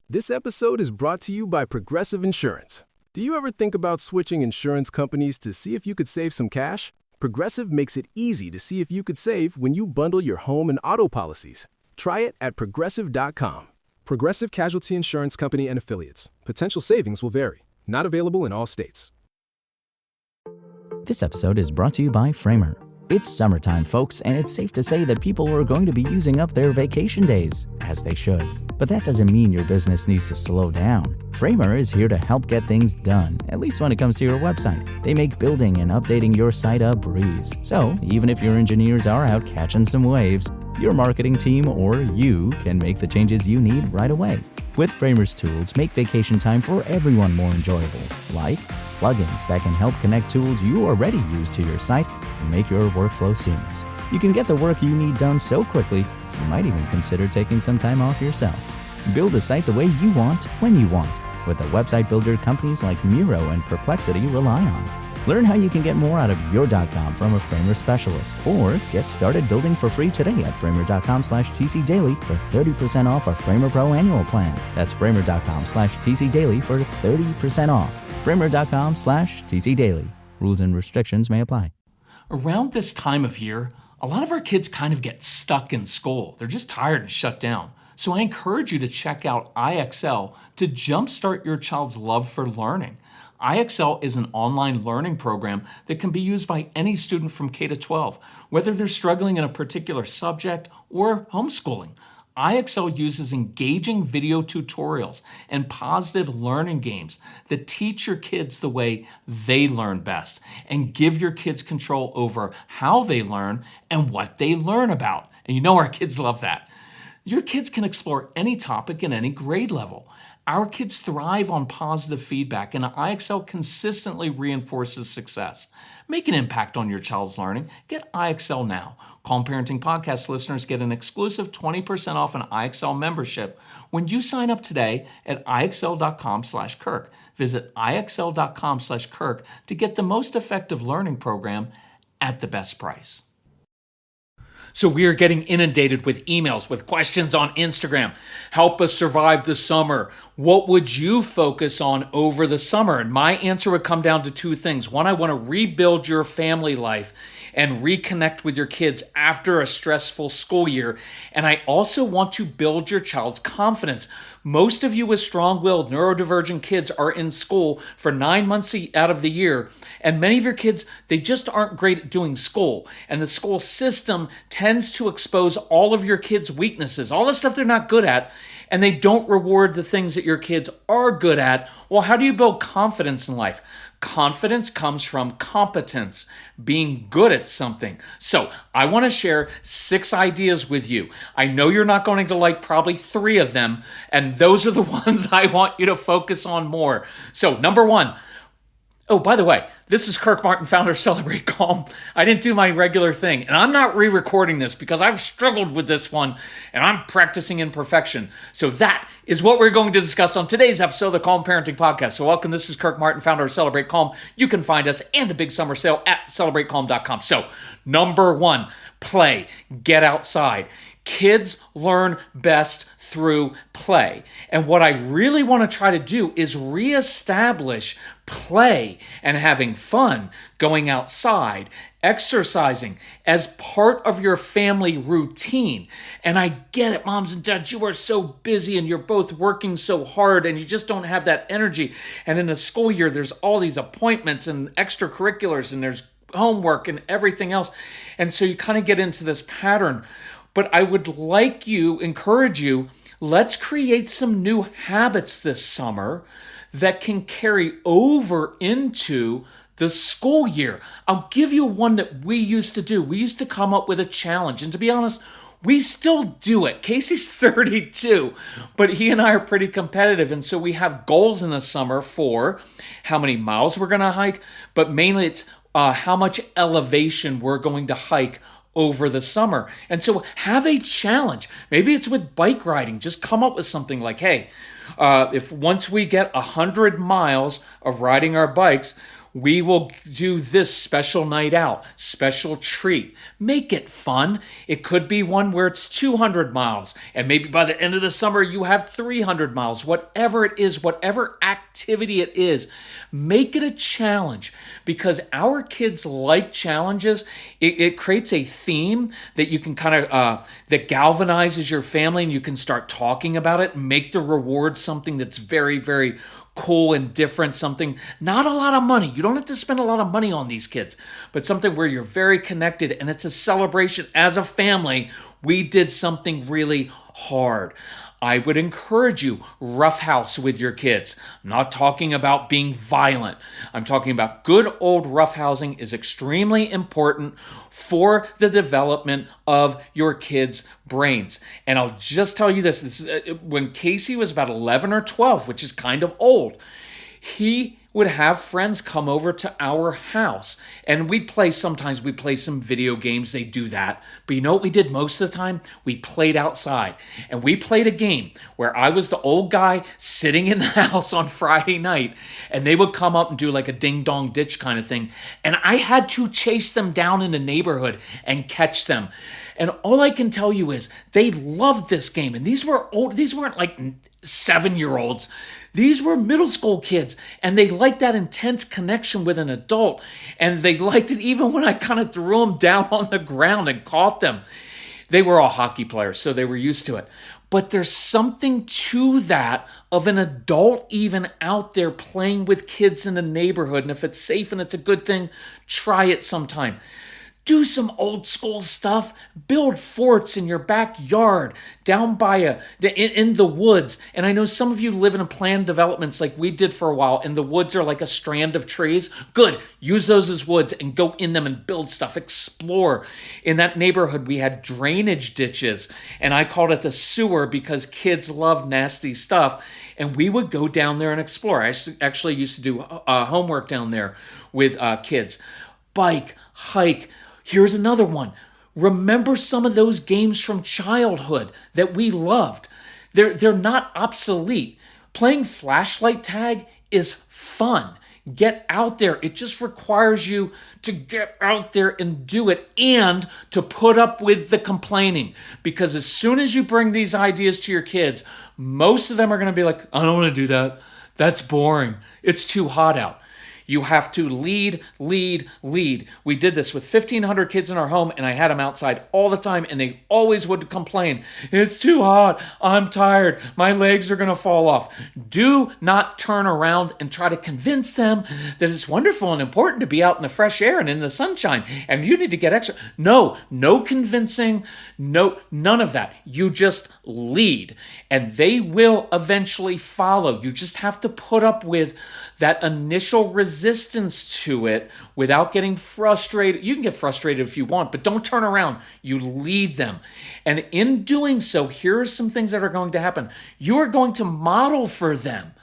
This episode is brought to you by Progressive Insurance. Do you ever think about switching insurance companies to see if you could save some cash? Progressive makes it easy to see if you could save when you bundle your home and auto policies. Try it at Progressive.com. Progressive Casualty Insurance Company and Affiliates. Potential savings will vary. Not available in all states. This episode is brought to you by Framer. It's summertime, folks, and it's safe to say that people are going to be using up their vacation days, as they should. But that doesn't mean your business needs to slow down. Framer is here to help get things done, at least when it comes to your website. They make building and updating your site a breeze. So, even if your engineers are out catching some waves, your marketing team or you can make the changes you need right away. With Framer's tools, make vacation time for everyone more enjoyable, like plugins that can help connect tools you already use to your site and make your workflow seamless. You can get the work you need done so quickly, you might even consider taking some time off yourself. Build a site the way you want, when you want, with a website builder companies like Miro and Perplexity rely on. Learn how you can get more out of your .com from a Framer specialist, or get started building for free today at framer.com/tcdaily for 30% off our Framer Pro annual plan. That's framer.com/tcdaily for 30% off. framer.com/tcdaily. Rules and restrictions may apply. Around this time of year, a lot of our kids kind of get stuck in school. They're just tired and shut down. So I encourage you to check out IXL to jumpstart your child's love for learning. IXL is an online learning program that can be used by any student from K to 12, whether they're struggling in a particular subject or homeschooling. IXL uses engaging video tutorials and positive learning games that teach your kids the way they learn best and give your kids control over how they learn and what they learn about. And you know our kids love that. Your kids can explore any topic in any grade level. Our kids thrive on positive feedback, and IXL consistently reinforces success. Make an impact on your child's learning. Get IXL now. Calm Parenting Podcast listeners get an exclusive 20% off an IXL membership when you sign up today at IXL.com/Kirk. Visit IXL.com/Kirk to get the most effective learning program at the best price. So we are getting inundated with emails, with questions on Instagram. Help us survive the summer. What would you focus on over the summer? And my answer would come down to two things. One, I want to rebuild your family life and reconnect with your kids after a stressful school year. And I also want to build your child's confidence. Most of you with strong-willed, neurodivergent kids are in school for 9 months out of the year. And many of your kids, they just aren't great at doing school. And the school system tends to expose all of your kids' weaknesses, all the stuff they're not good at, and they don't reward the things that your kids are good at. Well, how do you build confidence in life? Confidence comes from competence, being good at something. So I want to share 6 ideas with you. I know you're not going to like probably 3 of them, and those are the ones I want you to focus on more. So number 1, oh, by the way, this is Kirk Martin, founder of Celebrate Calm. I didn't do my regular thing, and I'm not re-recording this because I've struggled with this one, and I'm practicing imperfection. So that is what we're going to discuss on today's episode of the Calm Parenting Podcast. So welcome, this is Kirk Martin, founder of Celebrate Calm. You can find us and the big summer sale at celebratecalm.com. So number 1, play, get outside. Kids learn best through play. And what I really want to try to do is reestablish play and having fun, going outside, exercising as part of your family routine. And I get it, moms and dads, you are so busy and you're both working so hard and you just don't have that energy. And in a school year, there's all these appointments and extracurriculars and there's homework and everything else. And so you kind of get into this pattern. But I would encourage you, let's create some new habits this summer that can carry over into the school year. I'll give you one that we used to do. We used to come up with a challenge. And to be honest, we still do it. Casey's 32, but he and I are pretty competitive. And so we have goals in the summer for how many miles we're going to hike, but mainly it's how much elevation we're going to hike over the summer. And so have a challenge. Maybe it's with bike riding. Just come up with something like, hey, if once we get 100 miles of riding our bikes, We will do this special night out, special treat. Make it fun. It could be one where it's 200 miles, and maybe by the end of the summer you have 300 miles. Whatever it is, whatever activity it is, make it a challenge, because our kids like challenges. It creates a theme that you can kind of, that galvanizes your family, and you can start talking about it and make the reward something that's very, very cool and different, something, not a lot of money. You don't have to spend a lot of money on these kids, but something where you're very connected and it's a celebration as a family. We did something really hard. I would encourage you, roughhouse with your kids. I'm not talking about being violent. I'm talking about good old roughhousing is extremely important for the development of your kids' brains. And I'll just tell you this when Casey was about 11 or 12, which is kind of old, he would have friends come over to our house, and sometimes we'd play some video games. They do that. But you know what we did most of the time? We played outside, and we played a game where I was the old guy sitting in the house on Friday night, and they would come up and do like a ding dong ditch kind of thing, and I had to chase them down in the neighborhood and catch them. And all I can tell you is they loved this game. And these weren't like 7-year-olds. These were middle school kids, and they liked that intense connection with an adult. And they liked it even when I kind of threw them down on the ground and caught them. They were all hockey players, so they were used to it. But there's something to that of an adult even out there playing with kids in the neighborhood. And if it's safe and it's a good thing, try it sometime. Do some old school stuff. Build forts in your backyard, down by in the woods. And I know some of you live in planned developments like we did for a while, and the woods are like a strand of trees. Good. Use those as woods and go in them and build stuff. Explore. In that neighborhood, we had drainage ditches, and I called it the sewer because kids love nasty stuff. And we would go down there and explore. I actually used to do homework down there with kids. Bike, hike. Here's another one. Remember some of those games from childhood that we loved. They're not obsolete. Playing flashlight tag is fun. Get out there. It just requires you to get out there and do it, and to put up with the complaining. Because as soon as you bring these ideas to your kids, most of them are going to be like, I don't want to do that. That's boring. It's too hot out. You have to lead, lead, lead. We did this with 1,500 kids in our home, and I had them outside all the time, and they always would complain. It's too hot. I'm tired. My legs are going to fall off. Do not turn around and try to convince them that it's wonderful and important to be out in the fresh air and in the sunshine, and you need to get extra. No convincing. No, none of that. You just lead, and they will eventually follow. You just have to put up with that initial resistance to it without getting frustrated. You can get frustrated if you want, but don't turn around. You lead them. And in doing so, here are some things that are going to happen. You are going to model for them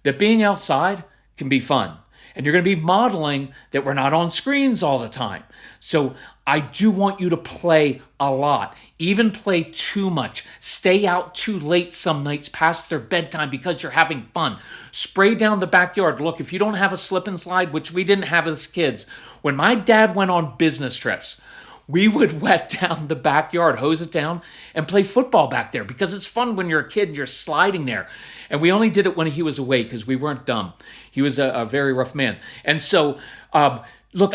that being outside can be fun. And you're going to be modeling that we're not on screens all the time. So I do want you to play a lot, even play too much. Stay out too late some nights past their bedtime because you're having fun. Spray down the backyard. Look, if you don't have a slip and slide, which we didn't have as kids, when my dad went on business trips, we would wet down the backyard, hose it down, and play football back there because it's fun when you're a kid and you're sliding there. And we only did it when he was away because we weren't dumb. He was a very rough man. And so, look,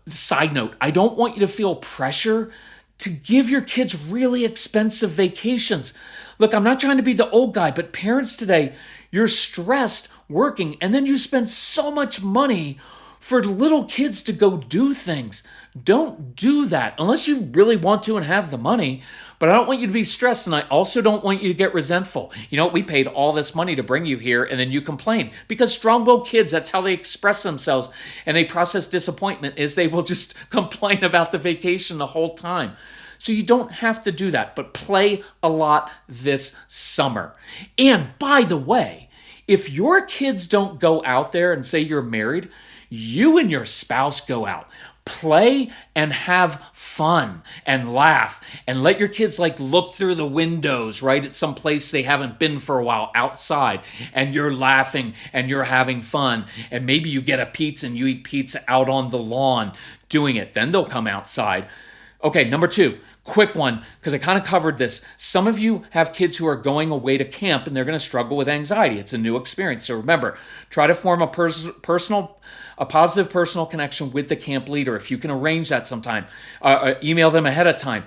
side note, I don't want you to feel pressure to give your kids really expensive vacations. Look, I'm not trying to be the old guy, but parents today, you're stressed working, and then you spend so much money for little kids to go do things. Don't do that unless you really want to and have the money. But I don't want you to be stressed, and I also don't want you to get resentful. You know, we paid all this money to bring you here, and then you complain. Because strong-willed kids, that's how they express themselves, and they process disappointment, is they will just complain about the vacation the whole time. So you don't have to do that, but play a lot this summer. And by the way, if your kids don't go out there and say you're married, you and your spouse go out. Play and have fun and laugh and let your kids like look through the windows, right, at some place they haven't been for a while outside, and you're laughing and you're having fun, and maybe you get a pizza and you eat pizza out on the lawn doing it. Then they'll come outside. Okay, number 2. Quick one, because I kind of covered this. Some of you have kids who are going away to camp and they're going to struggle with anxiety. It's a new experience. So remember, try to form a positive personal connection with the camp leader. If you can arrange that sometime, email them ahead of time.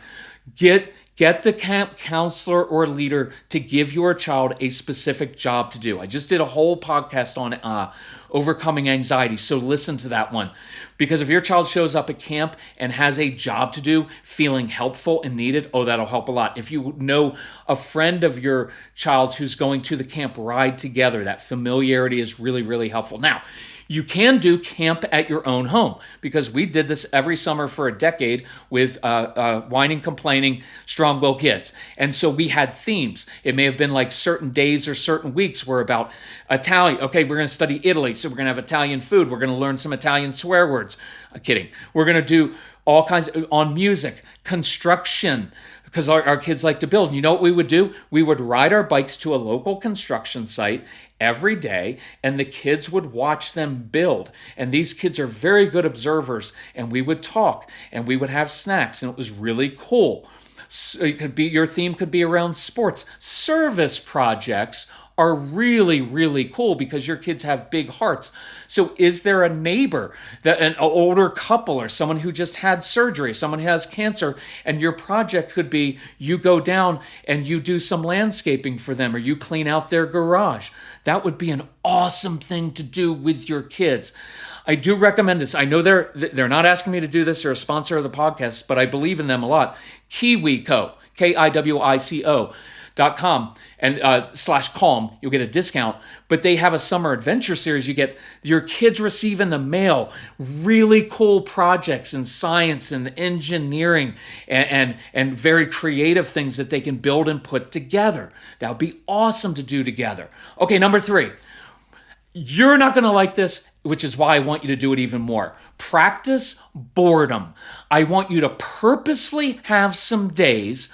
Get the camp counselor or leader to give your child a specific job to do. I just did a whole podcast on overcoming anxiety, so listen to that one. Because if your child shows up at camp and has a job to do, feeling helpful and needed, that'll help a lot. If you know a friend of your child's who's going to the camp, ride together. That familiarity is really, really helpful. Now, you can do camp at your own home, because we did this every summer for a decade with whining, complaining, strong-willed kids. And so we had themes. It may have been like certain days or certain weeks were about Italian. Okay, we're going to study Italy, so we're going to have Italian food. We're going to learn some Italian swear words. Kidding. We're going to do all kinds on music, construction, because our kids like to build. And you know what we would do? We would ride our bikes to a local construction site every day, and the kids would watch them build. And these kids are very good observers, and we would talk, and we would have snacks, and it was really cool. So your theme could be around sports. Service projects are really, really cool because your kids have big hearts. So is there a neighbor, an older couple, or someone who just had surgery, someone who has cancer, and your project could be you go down and you do some landscaping for them, or you clean out their garage? That would be an awesome thing to do with your kids. I do recommend this. I know they're not asking me to do this. They're a sponsor of the podcast, but I believe in them a lot. KiwiCo, KIWICO.com and /calm. You'll get a discount. But they have a summer adventure series. You get your kids receive in the mail really cool projects in science and engineering and very creative things that they can build and put together. That would be awesome to do together. Okay, number 3. You're not going to like this, which is why I want you to do it even more. Practice boredom. I want you to purposefully have some days,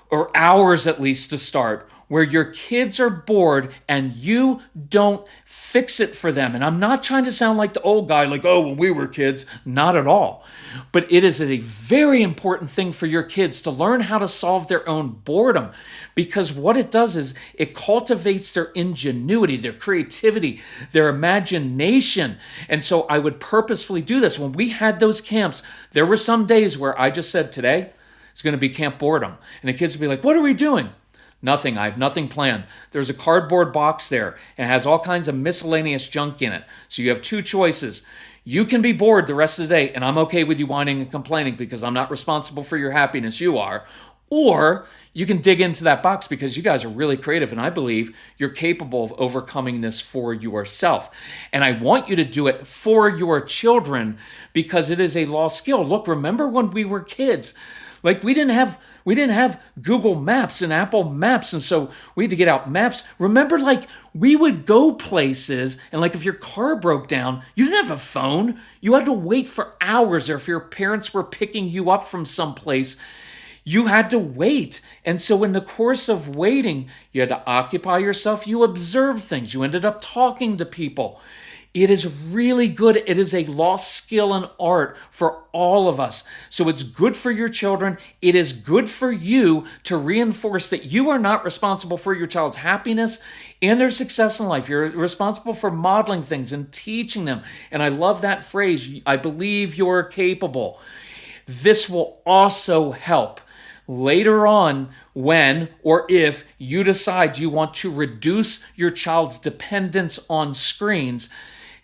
or hours at least to start, where your kids are bored and you don't fix it for them. And I'm not trying to sound like the old guy, like, when we were kids. Not at all. But it is a very important thing for your kids to learn how to solve their own boredom, because what it does is it cultivates their ingenuity, their creativity, their imagination. And so I would purposefully do this. When we had those camps, there were some days where I just said, today it's going to be camp boredom. And the kids would be like, what are we doing? Nothing. I have nothing planned. There's a cardboard box there and it has all kinds of miscellaneous junk in it. So you have 2 choices. You can be bored the rest of the day, and I'm okay with you whining and complaining because I'm not responsible for your happiness. You are. Or you can dig into that box because you guys are really creative, and I believe you're capable of overcoming this for yourself. And I want you to do it for your children because it is a lost skill. Look, remember when we were kids? Like we didn't have Google Maps and Apple Maps, and so we had to get out maps. Remember, like, we would go places, and like if your car broke down, you didn't have a phone. You had to wait for hours, or if your parents were picking you up from someplace, you had to wait. And so in the course of waiting, you had to occupy yourself. You observed things. You ended up talking to people. It is really good. It is a lost skill and art for all of us. So it's good for your children. It is good for you to reinforce that you are not responsible for your child's happiness and their success in life. You're responsible for modeling things and teaching them. And I love that phrase. I believe you're capable. This will also help later on when or if you decide you want to reduce your child's dependence on screens.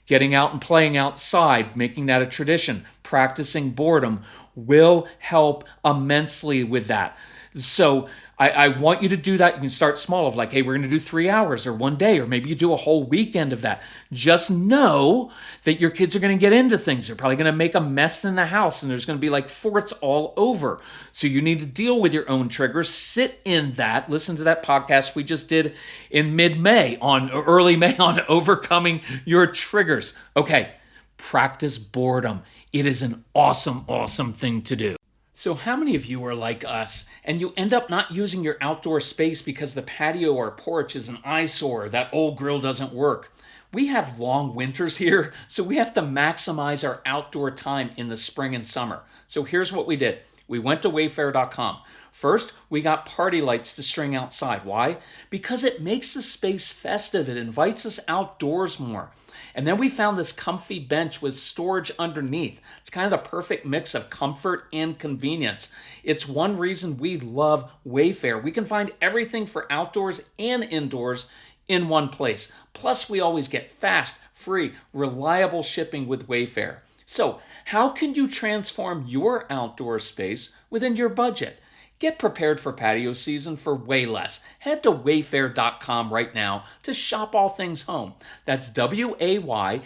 Getting out and playing outside, making that a tradition, practicing boredom will help immensely with that. So I want you to do that. You can start small of like, hey, we're going to do 3 hours or 1 day, or maybe you do a whole weekend of that. Just know that your kids are going to get into things. They're probably going to make a mess in the house and there's going to be like forts all over. So you need to deal with your own triggers. Sit in that. Listen to that podcast we just did in early May on overcoming your triggers. Okay, Practice boredom. It is an awesome, awesome thing to do. So how many of you are like us and you end up not using your outdoor space because the patio or porch is an eyesore, that old grill doesn't work? We have long winters here, so we have to maximize our outdoor time in the spring and summer. So here's what we did. We went to wayfair.com. First, we got party lights to string outside. Why? Because it makes the space festive. It invites us outdoors more. And then we found this comfy bench with storage underneath. It's kind of the perfect mix of comfort and convenience. It's one reason we love Wayfair. We can find everything for outdoors and indoors in one place. Plus, we always get fast, free, reliable shipping with Wayfair. So, how can you transform your outdoor space within your budget? Get prepared for patio season for way less. Head to wayfair.com right now to shop all things home. That's WAYFAIR.com.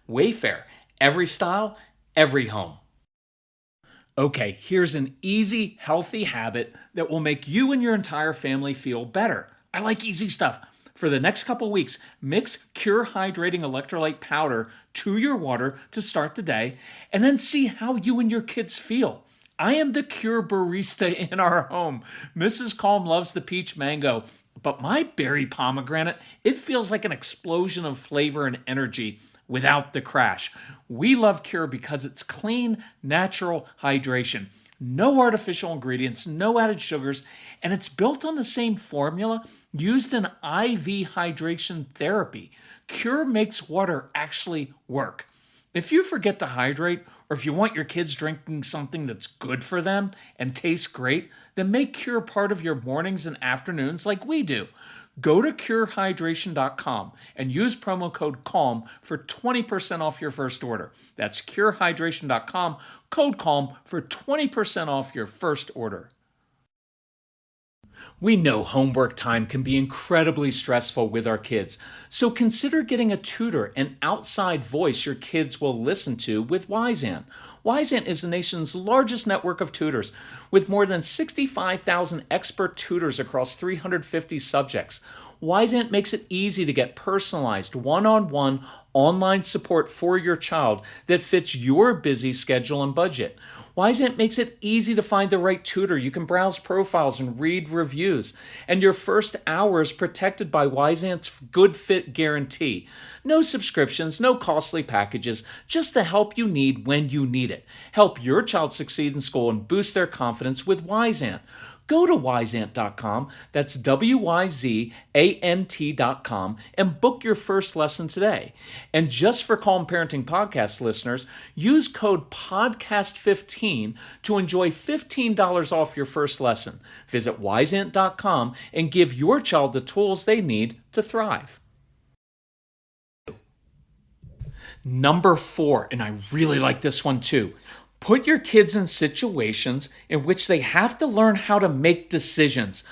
Wayfair, every style, every home. Okay, here's an easy, healthy habit that will make you and your entire family feel better. I like easy stuff. For the next couple weeks, mix Cure Hydrating Electrolyte Powder to your water to start the day, and then see how you and your kids feel. I am the Cure barista in our home. Mrs. Calm loves the peach mango, but my berry pomegranate, it feels like an explosion of flavor and energy without the crash. We love Cure because it's clean, natural hydration. No artificial ingredients, no added sugars, and it's built on the same formula used in IV hydration therapy. Cure makes water actually work. If you forget to hydrate, or if you want your kids drinking something that's good for them and tastes great, then make Cure part of your mornings and afternoons like we do. Go to curehydration.com and use promo code CALM for 20% off your first order. That's curehydration.com, code CALM for 20% off your first order. We know homework time can be incredibly stressful with our kids, so consider getting a tutor, an outside voice your kids will listen to with WYZANT. WYZANT is the nation's largest network of tutors, with more than 65,000 expert tutors across 350 subjects. WYZANT makes it easy to get personalized, one-on-one online support for your child that fits your busy schedule and budget. WYZANT makes it easy to find the right tutor. You can browse profiles and read reviews. And your first hour is protected by WYZANT's Good Fit Guarantee. No subscriptions, no costly packages, just the help you need when you need it. Help your child succeed in school and boost their confidence with WYZANT. Go to wyzant.com, that's WYZANT.com, and book your first lesson today. And just for Calm Parenting Podcast listeners, use code PODCAST15 to enjoy $15 off your first lesson. Visit wyzant.com and give your child the tools they need to thrive. Number 4, and I really like this one too. Put your kids in situations in which they have to learn how to make decisions.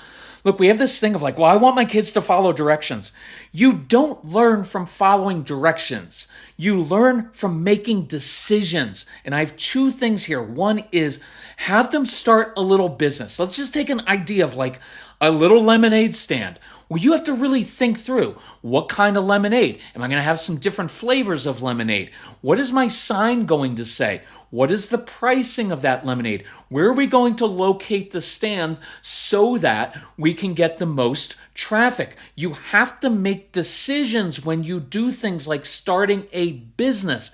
Look, we have this thing of like, well, I want my kids to follow directions. You don't learn from following directions. You learn from making decisions. And I have 2 things here. One is have them start a little business. Let's just take an idea of like a little lemonade stand. Well, you have to really think through what kind of lemonade. Am I going to have some different flavors of lemonade? What is my sign going to say? What is the pricing of that lemonade? Where are we going to locate the stand so that we can get the most traffic? You have to make decisions when you do things like starting a business.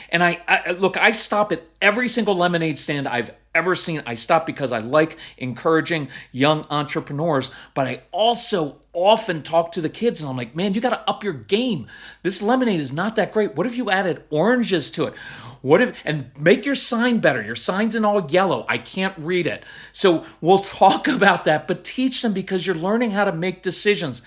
And I stop at every single lemonade stand I've ever seen. I stop because I like encouraging young entrepreneurs, but I also often talk to the kids and I'm like, man, you got to up your game. This lemonade is not that great. What if you added oranges to it? And make your sign better. Your sign's in all yellow. I can't read it. So we'll talk about that, but teach them because you're learning how to make decisions.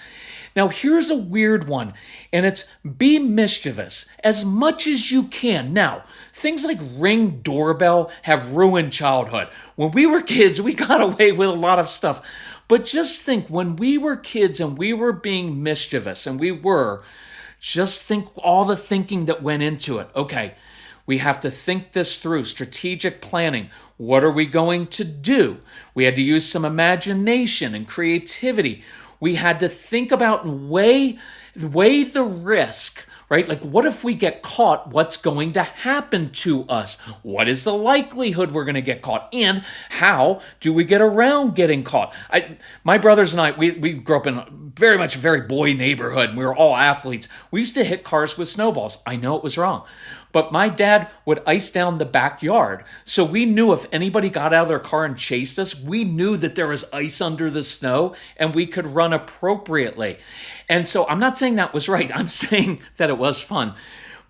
Now, here's a weird one, and it's be mischievous as much as you can. Now, things like Ring doorbell have ruined childhood. When we were kids, we got away with a lot of stuff. But just think, when we were kids and we were being mischievous, just think all the thinking that went into it. Okay, we have to think this through, strategic planning. What are we going to do? We had to use some imagination and creativity. We had to think about and weigh the risk, right? Like, what if we get caught? What's going to happen to us? What is the likelihood we're going to get caught? And how do we get around getting caught? My brothers and I, we grew up in very much a very boy neighborhood, and we were all athletes. We used to hit cars with snowballs. I know it was wrong. But my dad would ice down the backyard. So we knew if anybody got out of their car and chased us, we knew that there was ice under the snow and we could run appropriately. And so I'm not saying that was right. I'm saying that it was fun.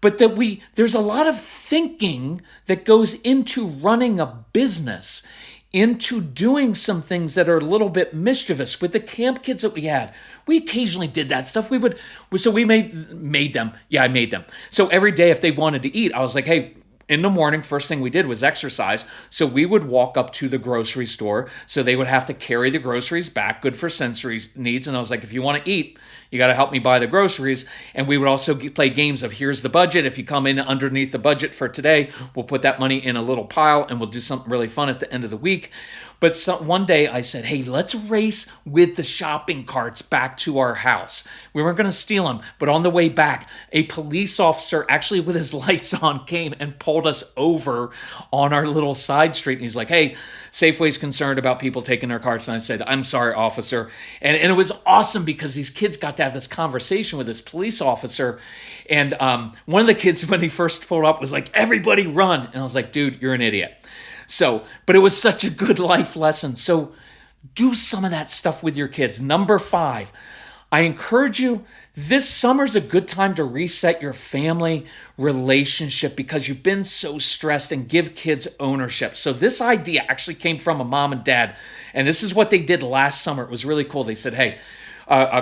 But that there's a lot of thinking that goes into running a business, into doing some things that are a little bit mischievous. With the camp kids that we had, we occasionally did that stuff. We made them. Yeah, I made them. So every day if they wanted to eat, I was like, hey, in the morning, first thing we did was exercise. So we would walk up to the grocery store. So they would have to carry the groceries back, good for sensory needs. And I was like, if you want to eat, you got to help me buy the groceries. And we would also play games of here's the budget. If you come in underneath the budget for today, we'll put that money in a little pile and we'll do something really fun at the end of the week. But one day I said, hey, let's race with the shopping carts back to our house. We weren't going to steal them, but on the way back, a police officer actually with his lights on came and pulled us over on our little side street. And he's like, hey, Safeway's concerned about people taking their carts. And I said, I'm sorry, officer. And it was awesome because these kids got to have this conversation with this police officer. And one of the kids, when he first pulled up, was like, everybody run. And I was like, dude, you're an idiot. So, but it was such a good life lesson. So do some of that stuff with your kids. Number 5, I encourage you, this summer's a good time to reset your family relationship because you've been so stressed, and give kids ownership. So this idea actually came from a mom and dad, and this is what they did last summer. It was really cool. They said, hey,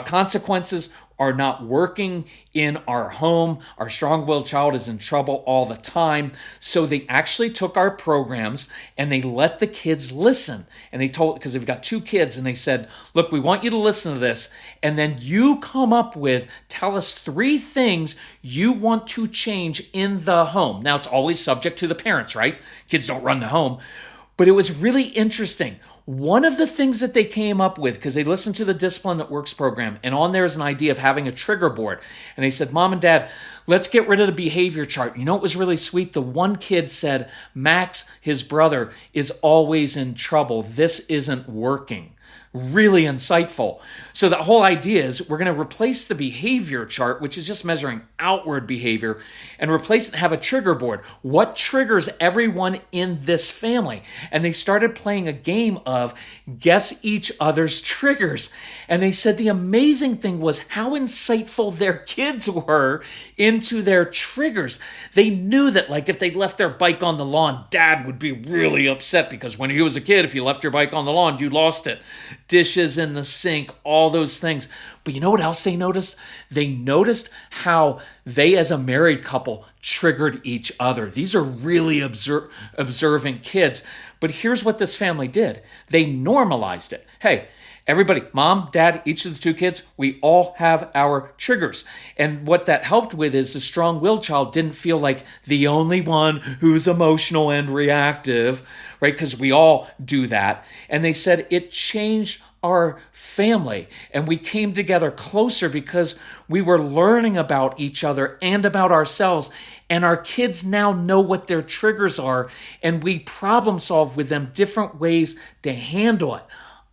consequences are not working in our home. Our strong-willed child is in trouble all the time. So they actually took our programs and they let the kids listen. And they told, because they've got 2 kids, and they said, look, we want you to listen to this. And then you tell us 3 things you want to change in the home. Now, it's always subject to the parents, right? Kids don't run the home. But it was really interesting. One of the things that they came up with, because they listened to the Discipline That Works program, and on there is an idea of having a trigger board. And they said, Mom and Dad, let's get rid of the behavior chart. You know what was really sweet? The one kid said, Max, his brother, is always in trouble. This isn't working. Really insightful. So the whole idea is we're going to replace the behavior chart, which is just measuring outward behavior, and replace it and have a trigger board. What triggers everyone in this family? And they started playing a game of guess each other's triggers. And they said the amazing thing was how insightful their kids were into their triggers. They knew that, like, if they left their bike on the lawn, Dad would be really upset because when he was a kid, if you left your bike on the lawn, you lost it. Dishes in the sink, all those things. But you know what else they noticed? They noticed how they, as a married couple, triggered each other. These are really observant kids. But here's what this family did. They normalized it. Hey, everybody, Mom, Dad, each of the 2 kids, we all have our triggers. And what that helped with is the strong-willed child didn't feel like the only one who's emotional and reactive, right? Because we all do that. And they said it changed our family, and we came together closer because we were learning about each other and about ourselves. And our kids now know what their triggers are, and we problem solve with them different ways to handle it.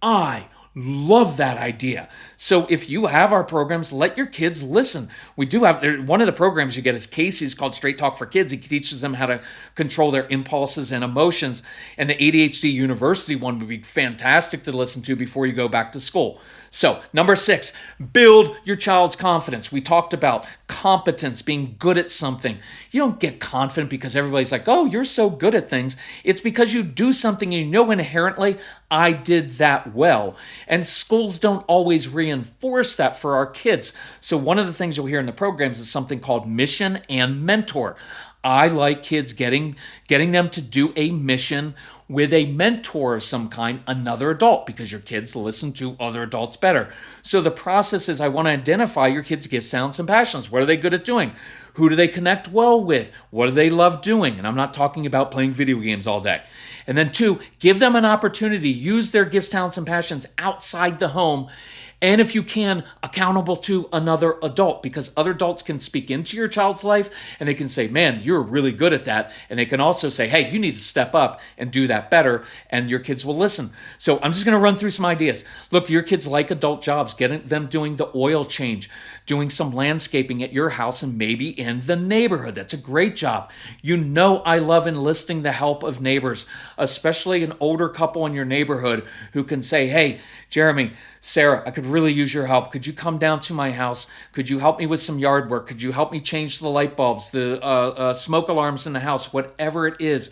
I love that idea. So if you have our programs, let your kids listen. We do have, one of the programs you get is Casey's called Straight Talk for Kids. He teaches them how to control their impulses and emotions. And the ADHD University one would be fantastic to listen to before you go back to school. So, number 6, build your child's confidence. We talked about competence, being good at something. You don't get confident because everybody's like, oh, you're so good at things. It's because you do something and you know inherently, I did that well. And schools don't always reinforce that for our kids. So one of the things you'll hear in the programs is something called mission and mentor. I like kids getting them to do a mission with a mentor of some kind, another adult, because your kids listen to other adults better. So the process is I want to identify your kids' gifts, talents, and passions. What are they good at doing? Who do they connect well with? What do they love doing? And I'm not talking about playing video games all day. And then 2, give them an opportunity, use their gifts, talents, and passions outside the home. And if you can, accountable to another adult, because other adults can speak into your child's life and they can say, man, you're really good at that. And they can also say, hey, you need to step up and do that better. And your kids will listen. So I'm just going to run through some ideas. Look, your kids like adult jobs, getting them doing the oil change, doing some landscaping at your house and maybe in the neighborhood. That's a great job. You know, I love enlisting the help of neighbors, especially an older couple in your neighborhood who can say, hey, Jeremy, Sarah, I could really use your help. Could you come down to my house? Could you help me with some yard work? Could you help me change the light bulbs, the smoke alarms in the house, whatever it is?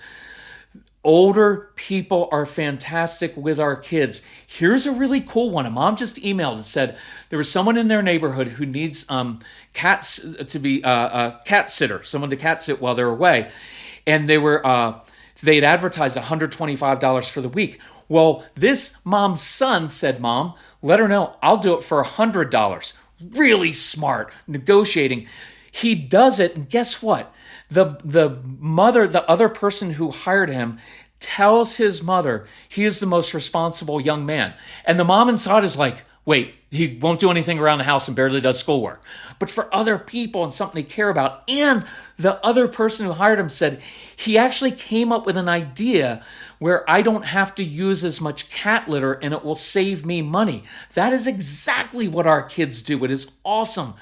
Older people are fantastic with our kids. Here's a really cool one. A mom just emailed and said there was someone in their neighborhood who needs cats to be a cat sitter, someone to cat sit while they're away. And they'd advertised $125 for the week. Well, this mom's son said, Mom, let her know I'll do it for $100. Really smart, negotiating. He does it, and guess what? The mother, the other person who hired him, tells his mother he is the most responsible young man. And the mom inside is like, wait, he won't do anything around the house and barely does schoolwork. But for other people and something they care about. And the other person who hired him said he actually came up with an idea where I don't have to use as much cat litter and it will save me money. That is exactly what our kids do. It is awesome.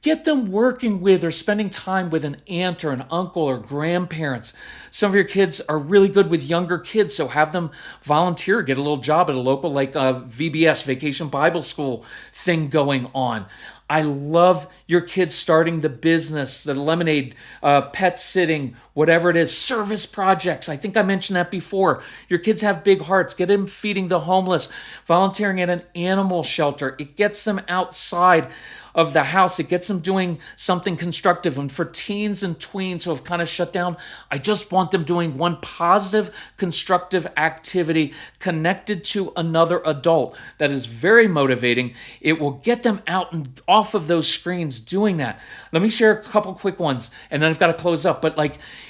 Get them working with or spending time with an aunt or an uncle or grandparents. Some of your kids are really good with younger kids, so have them volunteer, get a little job at a local VBS, Vacation Bible School thing going on. I love your kids starting the business, the lemonade, pet sitting, whatever it is, service projects. I think I mentioned that before. Your kids have big hearts. Get them feeding the homeless, volunteering at an animal shelter. It gets them outside of the house. It gets them doing something constructive. And for teens and tweens who have kind of shut down, I just want them doing one positive, constructive activity connected to another adult. That is very motivating. It will get them out and off of those screens doing that. Let me share a couple quick ones, and then I've got to close up. But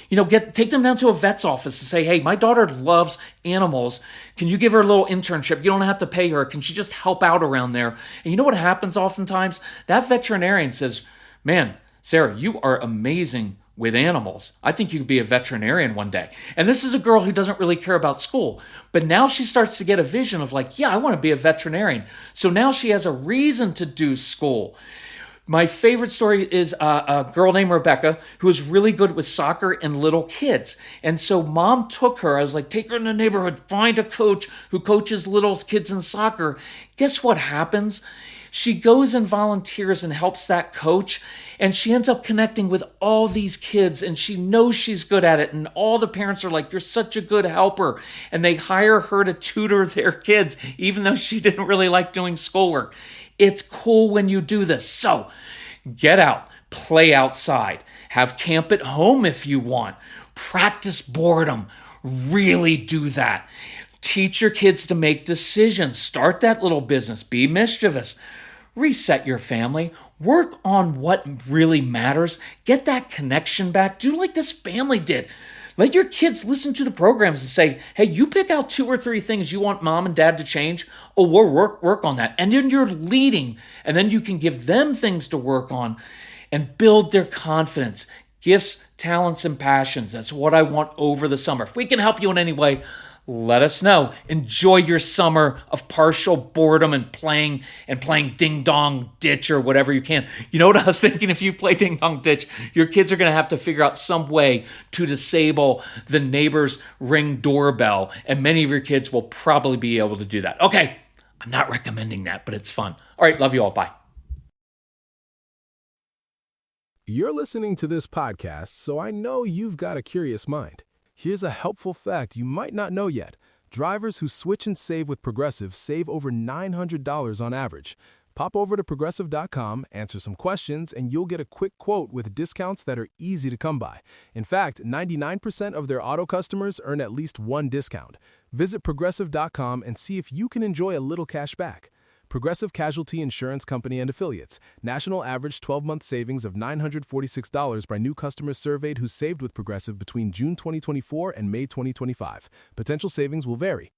take them down to a vet's office and say, hey, my daughter loves animals. Can you give her a little internship? You don't have to pay her. Can she just help out around there? And you know what happens oftentimes? That veterinarian says, man, Sarah, you are amazing with animals. I think you could be a veterinarian one day. And this is a girl who doesn't really care about school. But now she starts to get a vision of I want to be a veterinarian. So now she has a reason to do school. My favorite story is a girl named Rebecca who was really good with soccer and little kids. And so mom took her. I was like, take her in the neighborhood, find a coach who coaches little kids in soccer. Guess what happens? She goes and volunteers and helps that coach. And she ends up connecting with all these kids and she knows she's good at it. And all the parents are like, you're such a good helper. And they hire her to tutor their kids, even though she didn't really like doing schoolwork. It's cool when you do this. So get out, play outside, have camp at home if you want, practice boredom, really do that. Teach your kids to make decisions, start that little business, be mischievous, reset your family, work on what really matters, get that connection back, do like this family did. Let your kids listen to the programs and say, hey, you pick out 2 or 3 things you want mom and dad to change. Oh, we'll work on that. And then you're leading. And then you can give them things to work on and build their confidence, gifts, talents, and passions. That's what I want over the summer. If we can help you in any way, let us know. Enjoy your summer of partial boredom and playing ding dong ditch or whatever you can. You know what I was thinking? If you play ding dong ditch, your kids are going to have to figure out some way to disable the neighbor's Ring doorbell. And many of your kids will probably be able to do that. Okay, I'm not recommending that, but it's fun. All right, love you all. Bye. You're listening to this podcast, so I know you've got a curious mind. Here's a helpful fact you might not know yet. Drivers who switch and save with Progressive save over $900 on average. Pop over to Progressive.com, answer some questions, and you'll get a quick quote with discounts that are easy to come by. In fact, 99% of their auto customers earn at least one discount. Visit Progressive.com and see if you can enjoy a little cash back. Progressive Casualty Insurance Company and Affiliates. National average 12-month savings of $946 by new customers surveyed who saved with Progressive between June 2024 and May 2025. Potential savings will vary.